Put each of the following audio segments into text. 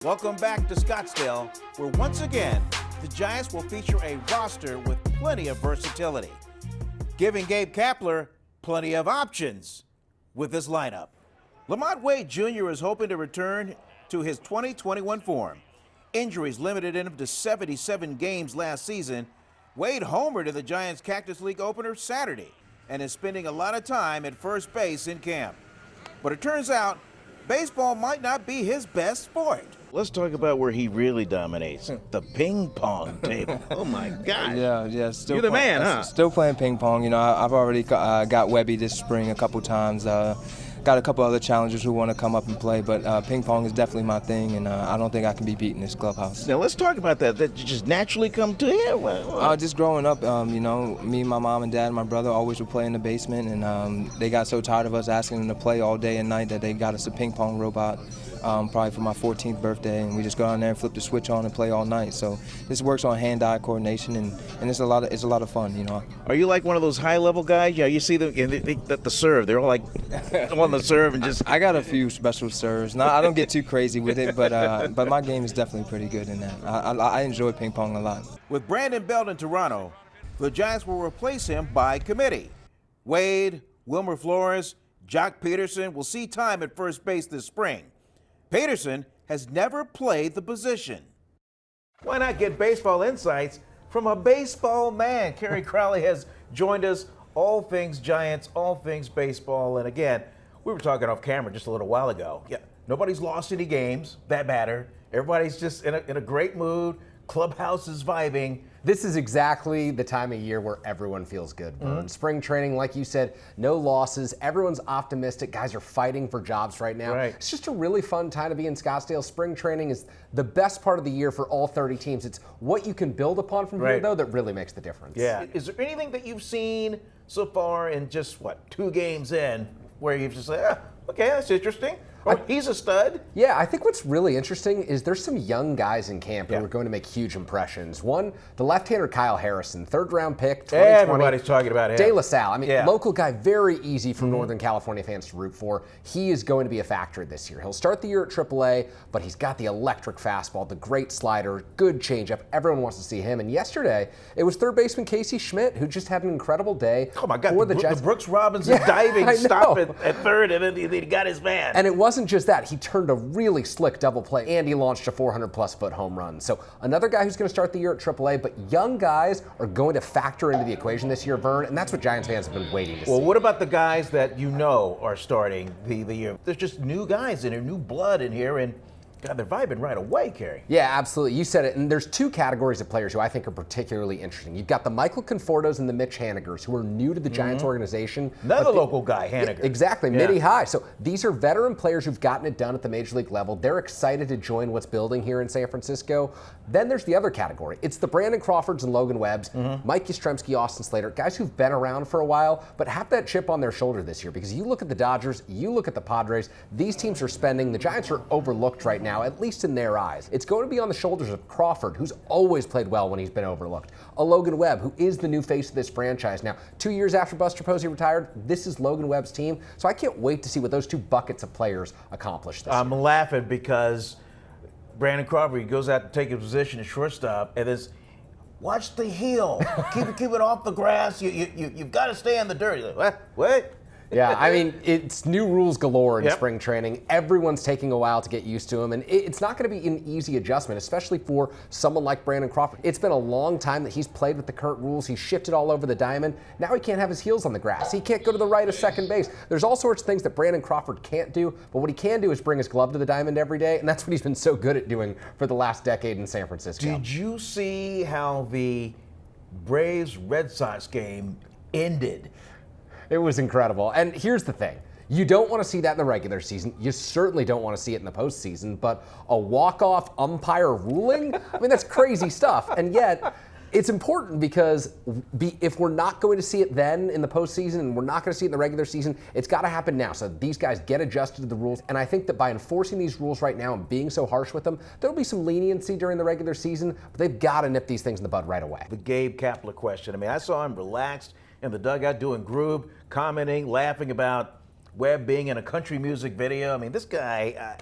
Welcome back to Scottsdale, where once again, the Giants will feature a roster with plenty of versatility, giving Gabe Kapler plenty of options with this lineup. Lamonte Wade Jr. is hoping to return to his 2021 form. Injuries limited him to 77 games last season. Wade homered in the Giants' Cactus League opener Saturday and is spending a lot of time at first base in camp. But it turns out baseball might not be his best sport. Let's talk about where he really dominates, the ping-pong table. Oh, my God. Yeah. You're the man, huh? Still playing ping-pong. You know, I've already got Webby this spring a couple times. Got a couple other challengers who want to come up and play, but ping-pong is definitely my thing, and I don't think I can be beat in this clubhouse. Now, let's talk about that. That just naturally come to you? Just growing up, you know, me, my mom and dad and my brother always would play in the basement, and they got so tired of us asking them to play all day and night that they got us a ping-pong robot. Probably for my 14th birthday, and we just go down there and flip the switch on and play all night. So this works on hand-eye coordination, and it's a lot of fun, you know. Are you like one of those high-level guys? Yeah, you see them at the serve. They're all like on the serve and just. I got a few special serves. Now I don't get too crazy with it, but my game is definitely pretty good in that. I enjoy ping pong a lot. With Brandon Belt in Toronto, the Giants will replace him by committee. Wade, Wilmer Flores, Jock Peterson will see time at first base this spring. Peterson has never played the position. Why not get baseball insights from a baseball man? Kerry Crowley has joined us. All things Giants, all things baseball. And again, we were talking off camera just a little while ago. Yeah, nobody's lost any games that matter. Everybody's just in a great mood. Clubhouse is vibing. This is exactly the time of year where everyone feels good, Vern. Spring training, like you said, no losses. Everyone's optimistic. Guys are fighting for jobs right now. Right. It's just a really fun time to be in Scottsdale. Spring training is the best part of the year for all 30 teams. It's what you can build upon from here, though, that really makes the difference. Yeah. Is there anything that you've seen so far in just, 2 games in where you've just said, okay, that's interesting? Or he's a stud? Yeah, I think what's really interesting is there's some young guys in camp who are going to make huge impressions. One, the left-hander Kyle Harrison, 3rd-round pick, 2020. Everybody's talking about him. De La Salle. I mean, local guy, very easy for Northern California fans to root for. He is going to be a factor this year. He'll start the year at AAA, but he's got the electric fastball, the great slider, good changeup. Everyone wants to see him. And yesterday, it was 3rd baseman Casey Schmidt, who just had an incredible day. Oh, my God. For the Giants. Brooks Robinson diving stop at 3rd, and then he got his man. And it wasn't just that. He turned a really slick double play, and he launched a 400-plus foot home run. So another guy who's going to start the year at AAA, but young guys are going to factor into the equation this year, Vern, and that's what Giants fans have been waiting to see. Well, what about the guys that you know are starting the year? There's just new guys in here, new blood in here, and God, they're vibing right away, Kerry. Yeah, absolutely. You said it. And there's 2 categories of players who I think are particularly interesting. You've got the Michael Confortos and the Mitch Hanigers, who are new to the Giants organization. Another local guy, Haniger. Exactly, Mitty High. So these are veteran players who've gotten it done at the major league level. They're excited to join what's building here in San Francisco. Then there's the other category. It's the Brandon Crawfords and Logan Webbs, Mike Yastrzemski, Austin Slater, guys who've been around for a while, but have that chip on their shoulder this year. Because you look at the Dodgers, you look at the Padres, these teams are spending. The Giants are overlooked right now, at least in their eyes. It's going to be on the shoulders of Crawford, who's always played well when he's been overlooked. A Logan Webb, who is the new face of this franchise. Now, 2 years after Buster Posey retired, this is Logan Webb's team. So I can't wait to see what those 2 buckets of players accomplish this year. I'm laughing because Brandon Crawford, he goes out to take his position at shortstop, and it's, watch the heel. keep it off the grass. You've got to stay in the dirt. He's like, what? Yeah, I mean, it's new rules galore in spring training. Everyone's taking a while to get used to them, and it's not going to be an easy adjustment, especially for someone like Brandon Crawford. It's been a long time that he's played with the current rules. He's shifted all over the diamond. Now he can't have his heels on the grass. He can't go to the right of second base. There's all sorts of things that Brandon Crawford can't do, but what he can do is bring his glove to the diamond every day, and that's what he's been so good at doing for the last decade in San Francisco. Did you see how the Braves-Red Sox game ended? It was incredible. And here's the thing. You don't want to see that in the regular season. You certainly don't want to see it in the postseason. But a walk-off umpire ruling? I mean, that's crazy stuff. And yet, it's important because if we're not going to see it then in the postseason and we're not going to see it in the regular season, it's got to happen now. So these guys get adjusted to the rules. And I think that by enforcing these rules right now and being so harsh with them, there'll be some leniency during the regular season. But they've got to nip these things in the bud right away. The Gabe Kapler question. I mean, I saw him relaxed in the dugout doing groove, commenting, laughing about Webb being in a country music video. I mean, this guy,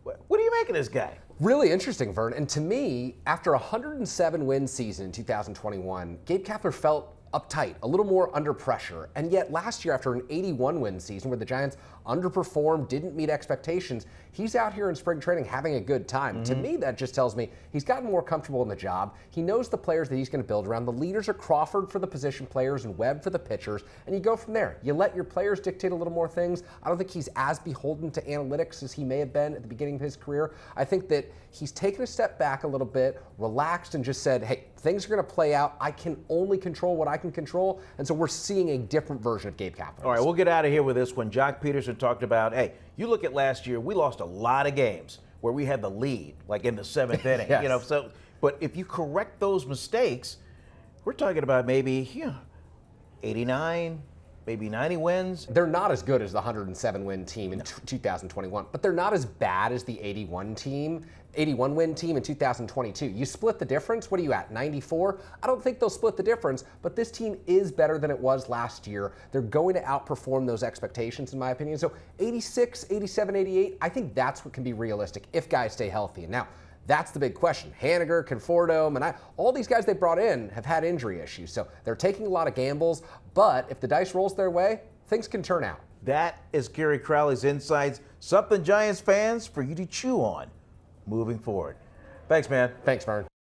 what do you make of this guy? Really interesting, Vern. And to me, after a 107-win season in 2021, Gabe Kapler felt uptight, a little more under pressure. And yet last year, after an 81-win season where the Giants underperformed, didn't meet expectations, he's out here in spring training having a good time. To me, that just tells me he's gotten more comfortable in the job. He knows the players that he's going to build around. The leaders are Crawford for the position players and Webb for the pitchers, and you go from there. You let your players dictate a little more things. I don't think he's as beholden to analytics as he may have been at the beginning of his career. I think that he's taken a step back a little bit, relaxed, and just said, hey, things are going to play out. I can only control what I can control. And so we're seeing a different version of Gabe Kapler. All right, we'll get out of here with this one. Jock Peterson talked about, hey, you look at last year, we lost a lot of games where we had the lead, like in the 7th inning. Yes. You know, so, but if you correct those mistakes, we're talking about maybe 89, maybe 90 wins. They're not as good as the 107-win team in 2021, but they're not as bad as the 81-win team in 2022. You split the difference. What are you at, 94? I don't think they'll split the difference, but this team is better than it was last year. They're going to outperform those expectations, in my opinion. So 86, 87, 88, I think that's what can be realistic if guys stay healthy. And now, that's the big question. Haniger, Conforto, and all these guys they brought in have had injury issues. So they're taking a lot of gambles, but if the dice rolls their way, things can turn out. That is Kerry Crowley's insights. Something Giants fans for you to chew on moving forward. Thanks, man. Thanks, Vern.